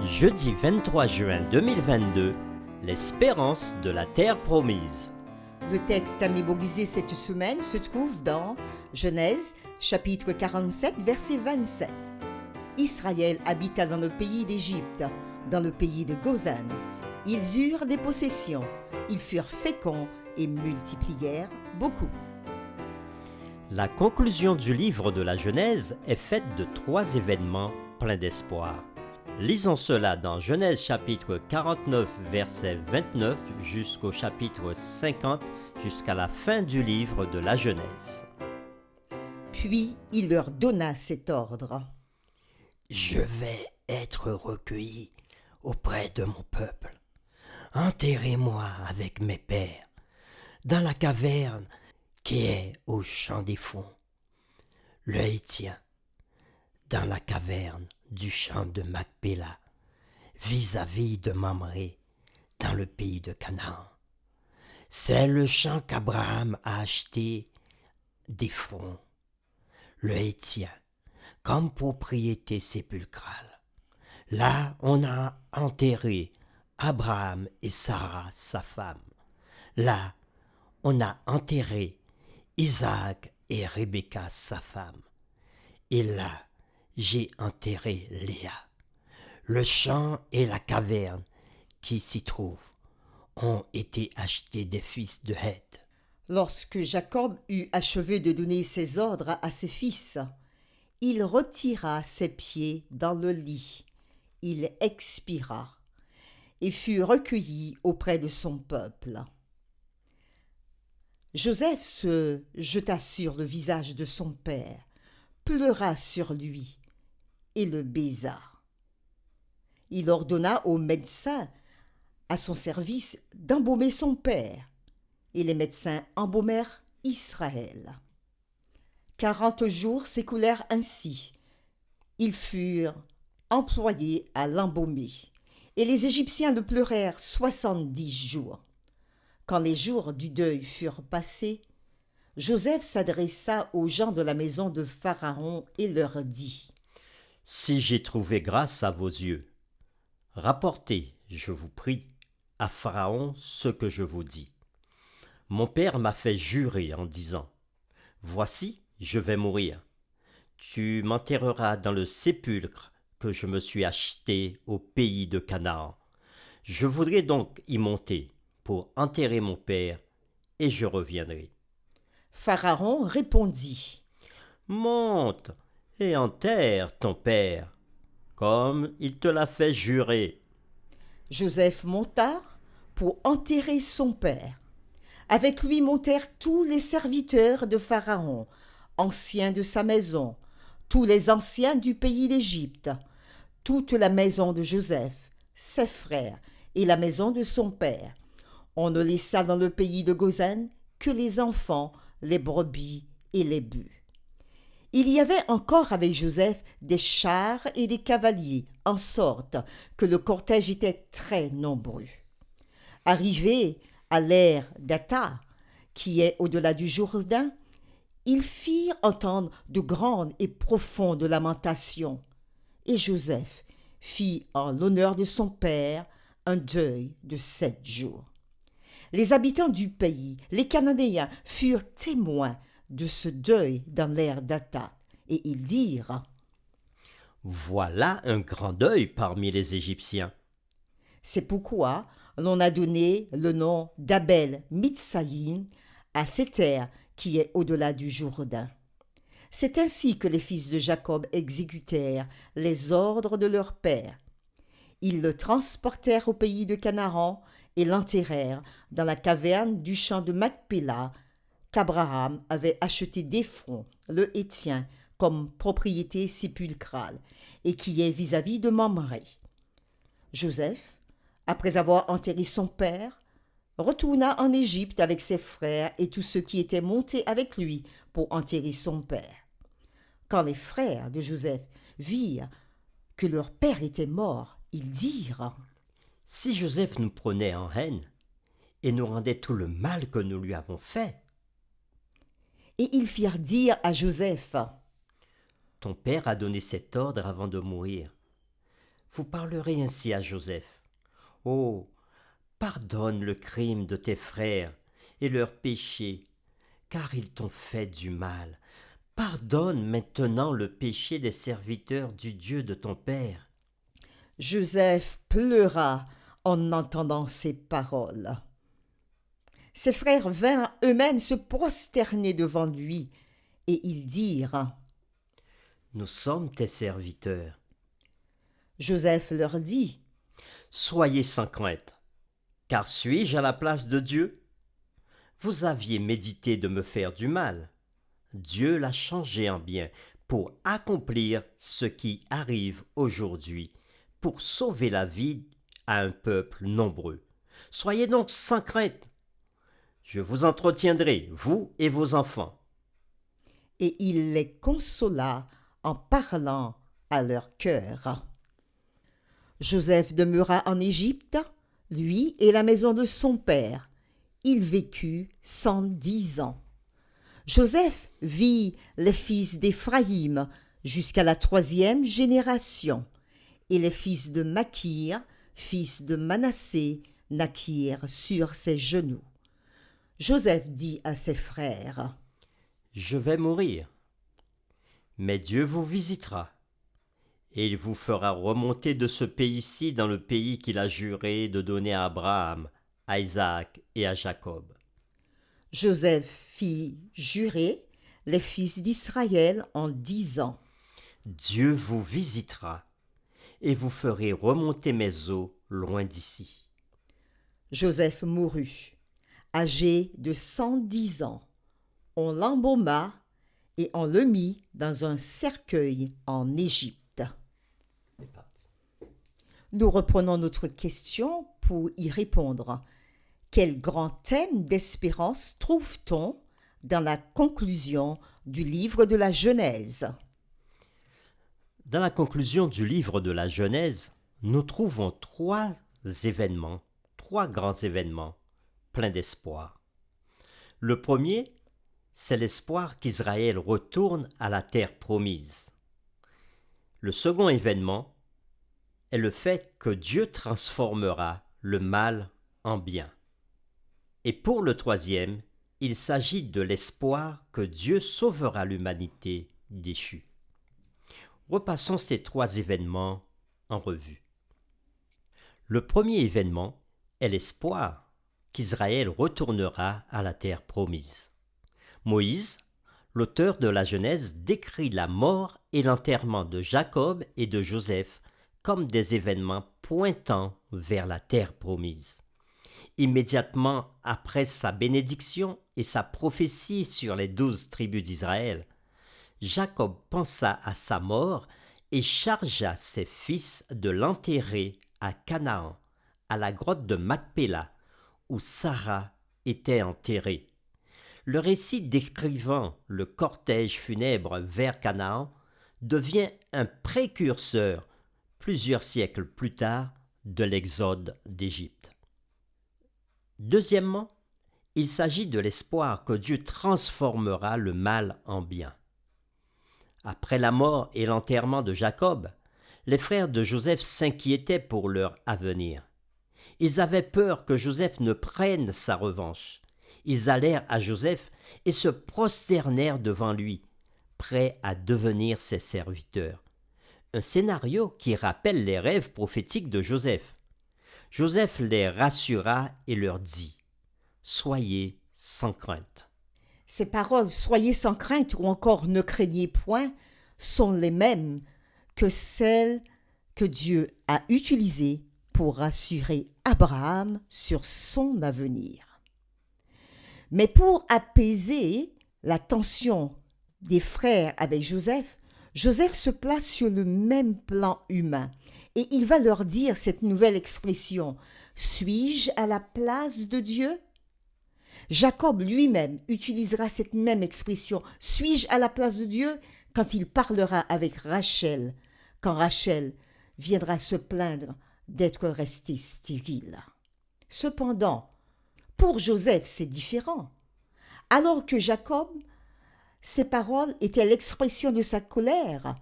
Jeudi 23 juin 2022, l'espérance de la terre promise. Le texte à mémoriser cette semaine se trouve dans Genèse, chapitre 47, verset 27. Israël habita dans le pays d'Égypte, dans le pays de Gozan. Ils eurent des possessions, ils furent féconds et multiplièrent beaucoup. La conclusion du livre de la Genèse est faite de 3 événements pleins d'espoir. Lisons cela dans Genèse chapitre 49, verset 29 jusqu'au chapitre 50, jusqu'à la fin du livre de la Genèse. Puis il leur donna cet ordre. Je vais être recueilli auprès de mon peuple. Enterrez-moi avec mes pères dans la caverne qui est au champ des fonds, le Hétien, dans la caverne du champ de Macpéla, vis-à-vis de Mamré, dans le pays de Canaan. C'est le champ qu'Abraham a acheté d'Éphron, le Hétien, comme propriété sépulcrale. Là, on a enterré Abraham et Sarah, sa femme. Là, on a enterré Isaac et Rebecca, sa femme. Et là, j'ai enterré Léa. Le champ et la caverne qui s'y trouvent ont été achetés des fils de Heth. Lorsque Jacob eut achevé de donner ses ordres à ses fils, il retira ses pieds dans le lit, il expira et fut recueilli auprès de son peuple. Joseph se jeta sur le visage de son père, pleura sur lui et le baisa. Il ordonna aux médecins à son service d'embaumer son père, et les médecins embaumèrent Israël. 40 jours s'écoulèrent ainsi. Ils furent employés à l'embaumer, et les Égyptiens le pleurèrent 70 jours. Quand les jours du deuil furent passés, Joseph s'adressa aux gens de la maison de Pharaon et leur dit : « Si j'ai trouvé grâce à vos yeux, rapportez, je vous prie, à Pharaon ce que je vous dis. Mon père m'a fait jurer en disant : voici, je vais mourir. Tu m'enterreras dans le sépulcre que je me suis acheté au pays de Canaan. Je voudrais donc y monter pour enterrer mon père, et je reviendrai. Pharaon répondit : monte et enterre ton père, comme il te l'a fait jurer. Joseph monta pour enterrer son père. Avec lui montèrent tous les serviteurs de Pharaon, anciens de sa maison, tous les anciens du pays d'Égypte, toute la maison de Joseph, ses frères et la maison de son père. On ne laissa dans le pays de Gozan que les enfants, les brebis et les bœufs. Il y avait encore avec Joseph des chars et des cavaliers, en sorte que le cortège était très nombreux. Arrivés à l'ère d'Atha, qui est au-delà du Jourdain, ils firent entendre de grandes et profondes lamentations. Et Joseph fit en l'honneur de son père un deuil de 7 jours. Les habitants du pays, les Cananéens, furent témoins de ce deuil dans l'ère d'Atha, et ils dirent : voilà un grand deuil parmi les Égyptiens. C'est pourquoi l'on a donné le nom d'Abel Mitsayim à cette terre qui est au-delà du Jourdain. C'est ainsi que les fils de Jacob exécutèrent les ordres de leur père. Ils le transportèrent au pays de Canaan et l'enterrèrent dans la caverne du champ de Macpéla qu'Abraham avait acheté d'Éphron, le Hétien, comme propriété sépulcrale, et qui est vis-à-vis de Mamré. Joseph, après avoir enterré son père, retourna en Égypte avec ses frères et tous ceux qui étaient montés avec lui pour enterrer son père. Quand les frères de Joseph virent que leur père était mort, ils dirent : si Joseph nous prenait en haine et nous rendait tout le mal que nous lui avons fait. Et ils firent dire à Joseph : ton père a donné cet ordre avant de mourir. vous parlerez ainsi à Joseph. Oh, pardonne le crime de tes frères et leurs péchés, car ils t'ont fait du mal. Pardonne maintenant le péché des serviteurs du Dieu de ton père. Joseph pleura en entendant ces paroles. Ses frères vinrent eux-mêmes se prosterner devant lui, et ils dirent: Nous sommes tes serviteurs. Joseph leur dit: Soyez sans crainte, car suis-je à la place de Dieu? Vous aviez médité de me faire du mal. Dieu l'a changé en bien pour accomplir ce qui arrive aujourd'hui, pour sauver la vie à un peuple nombreux. Soyez donc sans crainte. Je vous entretiendrai, vous et vos enfants. Et il les consola en parlant à leur cœur. Joseph demeura en Égypte, lui et la maison de son père. Il vécut 110 ans. Joseph vit les fils d'Éphraïm jusqu'à la 3e génération, et les fils de Makir, fils de Manassé, naquirent sur ses genoux. Joseph dit à ses frères: Je vais mourir, mais Dieu vous visitera, et il vous fera remonter de ce pays-ci dans le pays qu'il a juré de donner à Abraham, à Isaac et à Jacob. Joseph fit jurer les fils d'Israël en disant: Dieu vous visitera, et vous ferez remonter mes eaux loin d'ici. Joseph mourut, âgé de 110 ans. On l'embauma et on le mit dans un cercueil en Égypte. Nous reprenons notre question pour y répondre. Quel grand thème d'espérance trouve-t-on dans la conclusion du livre de la Genèse? Dans la conclusion du livre de la Genèse, nous trouvons trois grands événements, pleins d'espoir. Le premier, c'est l'espoir qu'Israël retourne à la terre promise. Le second événement est le fait que Dieu transformera le mal en bien. Et pour le troisième, il s'agit de l'espoir que Dieu sauvera l'humanité déchue. Repassons ces trois événements en revue. Le premier événement est l'espoir qu'Israël retournera à la terre promise. Moïse, l'auteur de la Genèse, décrit la mort et l'enterrement de Jacob et de Joseph comme des événements pointant vers la terre promise. Immédiatement après sa bénédiction et sa prophétie sur les 12 tribus d'Israël, Jacob pensa à sa mort et chargea ses fils de l'enterrer à Canaan, à la grotte de Macpéla, où Sarah était enterrée. Le récit décrivant le cortège funèbre vers Canaan devient un précurseur, plusieurs siècles plus tard, de l'exode d'Égypte. Deuxièmement, il s'agit de l'espoir que Dieu transformera le mal en bien. Après la mort et l'enterrement de Jacob, les frères de Joseph s'inquiétaient pour leur avenir. Ils avaient peur que Joseph ne prenne sa revanche. Ils allèrent à Joseph et se prosternèrent devant lui, prêts à devenir ses serviteurs. Un scénario qui rappelle les rêves prophétiques de Joseph. Joseph les rassura et leur dit: « Soyez sans crainte. » Ces paroles « Soyez sans crainte » ou encore « Ne craignez point » sont les mêmes que celles que Dieu a utilisées pour rassurer Abraham sur son avenir. Mais pour apaiser la tension des frères avec Joseph, Joseph se place sur le même plan humain et il va leur dire cette nouvelle expression: « Suis-je à la place de Dieu ?» Jacob lui-même utilisera cette même expression « Suis-je à la place de Dieu ?» quand il parlera avec Rachel, quand Rachel viendra se plaindre d'être restée stérile. Cependant, pour Joseph, c'est différent. Alors que Jacob, ses paroles étaient l'expression de sa colère,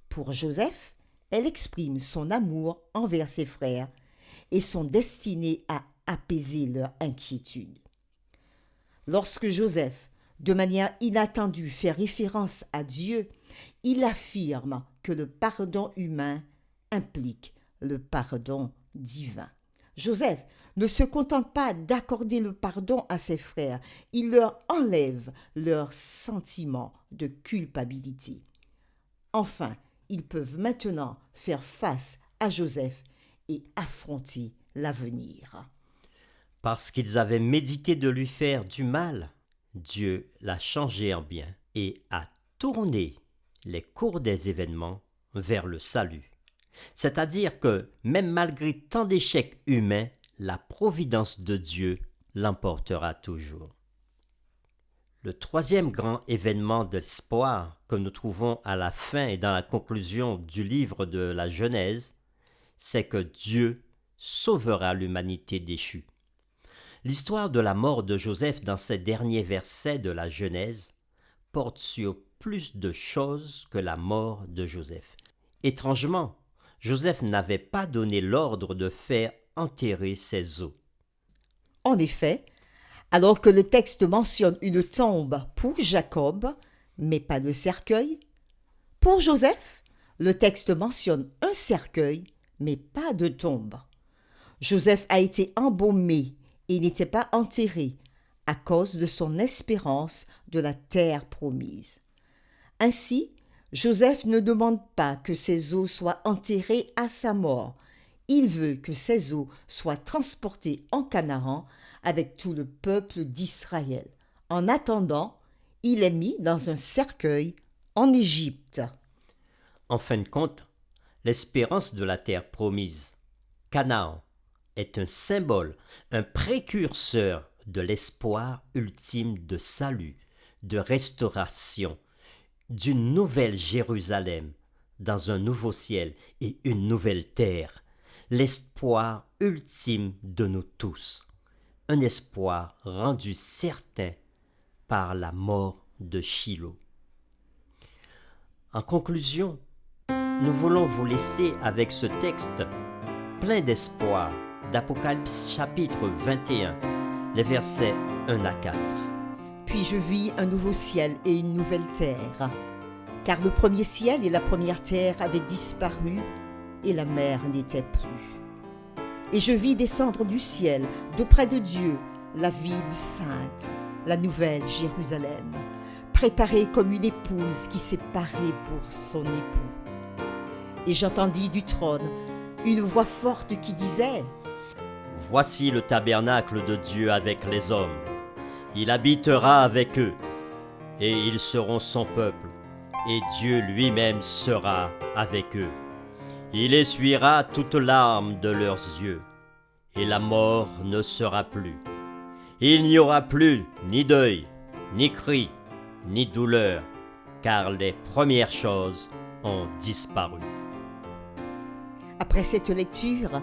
pour Joseph, elle exprime son amour envers ses frères et sont destinées à apaiser leur inquiétude. Lorsque Joseph, de manière inattendue, fait référence à Dieu, il affirme que le pardon humain implique le pardon divin. Joseph ne se contente pas d'accorder le pardon à ses frères, il leur enlève leur sentiment de culpabilité. Enfin, ils peuvent maintenant faire face à Joseph et affronter l'avenir. Parce qu'ils avaient médité de lui faire du mal, Dieu l'a changé en bien et a tourné les cours des événements vers le salut. C'est-à-dire que, même malgré tant d'échecs humains, la providence de Dieu l'emportera toujours. Le troisième grand événement d'espoir que nous trouvons à la fin et dans la conclusion du livre de la Genèse, c'est que Dieu sauvera l'humanité déchue. L'histoire de la mort de Joseph dans ces derniers versets de la Genèse porte sur plus de choses que la mort de Joseph. Étrangement, Joseph n'avait pas donné l'ordre de faire enterrer ses os. En effet, alors que le texte mentionne une tombe pour Jacob, mais pas de cercueil, pour Joseph, le texte mentionne un cercueil, mais pas de tombe. Joseph a été embaumé et n'était pas enterré à cause de son espérance de la terre promise. Ainsi, Joseph ne demande pas que ses os soient enterrés à sa mort. Il veut que ses os soient transportés en Canaan avec tout le peuple d'Israël. En attendant, il est mis dans un cercueil en Égypte. En fin de compte, l'espérance de la terre promise, Canaan, est un symbole, un précurseur de l'espoir ultime de salut, de restauration, d'une nouvelle Jérusalem, dans un nouveau ciel et une nouvelle terre, l'espoir ultime de nous tous, un espoir rendu certain par la mort de Shiloh. En conclusion, nous voulons vous laisser avec ce texte plein d'espoir d'Apocalypse chapitre 21, les versets 1 à 4. Puis je vis un nouveau ciel et une nouvelle terre, car le premier ciel et la première terre avaient disparu et la mer n'était plus. Et je vis descendre du ciel, d'auprès de Dieu, la ville sainte, la nouvelle Jérusalem, préparée comme une épouse qui s'est parée pour son époux. Et j'entendis du trône une voix forte qui disait : Voici le tabernacle de Dieu avec les hommes. Il habitera avec eux, et ils seront son peuple, et Dieu lui-même sera avec eux. Il essuiera toute larme de leurs yeux, et la mort ne sera plus. Il n'y aura plus ni deuil, ni cri, ni douleur, car les premières choses ont disparu. Après cette lecture,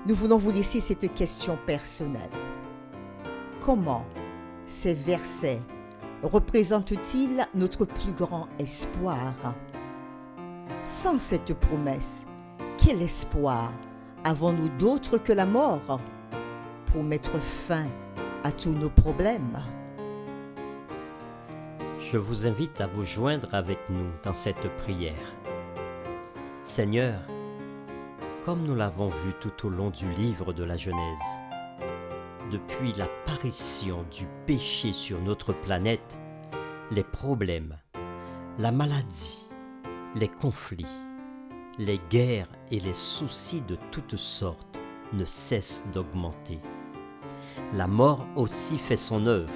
nous voulons vous laisser cette question personnelle. Comment ces versets représentent-ils notre plus grand espoir ? Sans cette promesse, quel espoir avons-nous d'autre que la mort pour mettre fin à tous nos problèmes ? Je vous invite à vous joindre avec nous dans cette prière. Seigneur, comme nous l'avons vu tout au long du livre de la Genèse, depuis l'apparition du péché sur notre planète, les problèmes, la maladie, les conflits, les guerres et les soucis de toutes sortes ne cessent d'augmenter. La mort aussi fait son œuvre.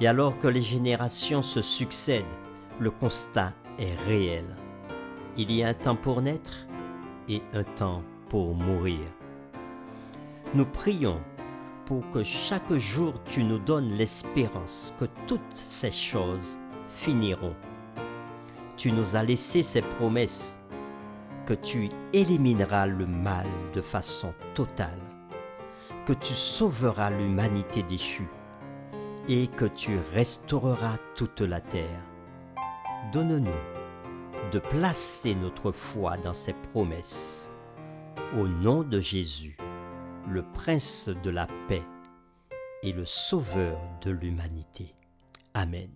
Et alors que les générations se succèdent, le constat est réel. Il y a un temps pour naître et un temps pour mourir. Nous prions pour que chaque jour tu nous donnes l'espérance que toutes ces choses finiront. Tu nous as laissé ces promesses, que tu élimineras le mal de façon totale, que tu sauveras l'humanité déchue et que tu restaureras toute la terre. Donne-nous de placer notre foi dans ses promesses. Au nom de Jésus, le Prince de la paix et le Sauveur de l'humanité. Amen.